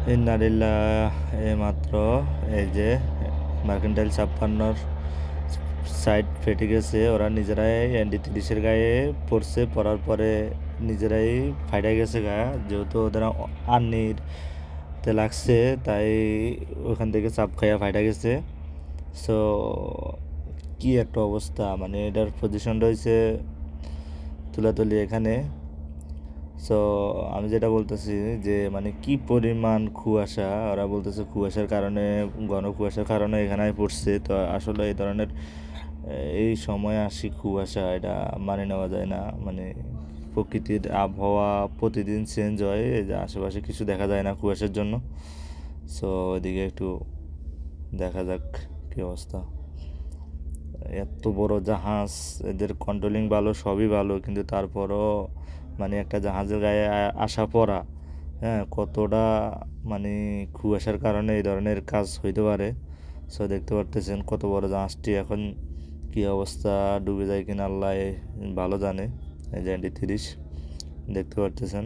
ইন্নালিল্লাহ। মাত্র এই যে মার্কেন্টাইল 56 সাইড ফেটে গেছে, ওরা নিজেরাই ND-30 গায়ে পড়ছে, পড়ার পরে নিজেরাই ফাইটা গেছে গা, যেহেতু ওদের আর্নির তে লাগছে, তাই ওখান থেকে চাপ খাইয়া ফাইটা গেছে। সো কি একটা অবস্থা, মানে এটার পজিশন রয়েছে তুলাতুলি এখানে। সো আমি যেটা বলতেছি যে মানে কি পরিমাণ কুয়াশা, ওরা বলতেছে কুয়াশার কারণে, ঘন কুয়াশার কারণে এখানে পড়ছে। তো আসলে এই ধরনের এই সময় আসি কুয়াশা, এটা মানে নেওয়া যায় না। মানে প্রকৃতির আবহাওয়া প্রতিদিন চেঞ্জ হয়, এই যে আশেপাশে কিছু দেখা যায় না কুয়াশার জন্য। সো ওইদিকে একটু দেখা যাক কি অবস্থা। এত বড় জাহাজ, এদের কন্ট্রোলিং ভালো, সবই ভালো, কিন্তু তারপরও মানে একটা জাহাজের গায়ে আসা পড়া, হ্যাঁ, কতটা মানে কুয়াশার কারণে এই ধরনের কাজ হইতে পারে। সো দেখতে পারতেছেন কত বড় জাহাজটি এখন কি অবস্থা, ডুবে যায় কিনা আল্লাহ ভালো জানে। এই যে ND-30 দেখতে পারতেছেন,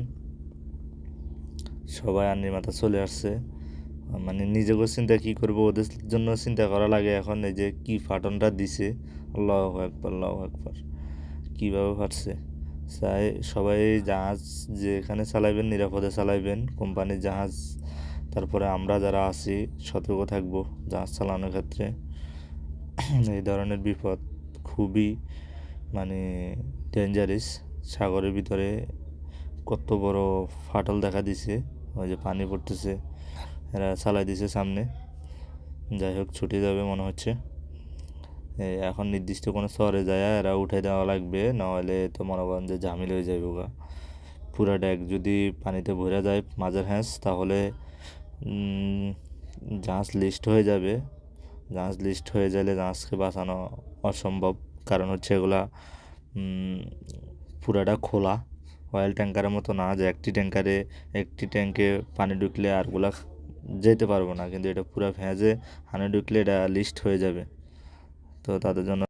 সবাই আন্নির মাথা চলে আসছে। মানে নিজেকেও চিন্তা কী করবো, ওদের জন্য চিন্তা করা লাগে এখন। এই যে কি ফাটনটা দিছে, আল্লাহু আকবার, আল্লাহু আকবার, কীভাবে ফাটছে। তাই সবাই জাহাজ যেখানে চালাইবেন নিরাপদে চালাইবেন, কোম্পানির জাহাজ। তারপরে আমরা যারা আছি সতর্ক থাকবো জাহাজ চালানোর ক্ষেত্রে। এই ধরনের বিপদ খুবই মানে ডেঞ্জারাস। সাগরের ভিতরে কত বড় ফাটল দেখা দিছে, ওই যে পানি পড়তেছে, এরা চালাই দিছে সামনে। যাই হোক, ছুটে যাবে মনে হচ্ছে। এখন নির্দিষ্ট কোনো স্তরে যায় এরা উঠে দেওয়া লাগবে, নাহলে তো মনে করেন যে ঝামেলা হয়ে যাবে ওগা। পুরা ড্যাক যদি পানিতে ভরে যায় মাঝের হ্যাঁস, তাহলে জাহাজ লিস্ট হয়ে যাবে। জাহাজ লিস্ট হয়ে গেলে জাহাজকে বাঁচানো অসম্ভব, কারণ হচ্ছে এগুলা পুরাটা খোলা, অয়েল ট্যাঙ্কারের মতো না যে একটি ট্যাঙ্কে পানি ঢুকলে আরগুলা যেতে পারবো না, কিন্তু এটা পুরা ভেঁজে হানে ঢুকলে এটা লিস্ট হয়ে যাবে। তো তাদের জন্য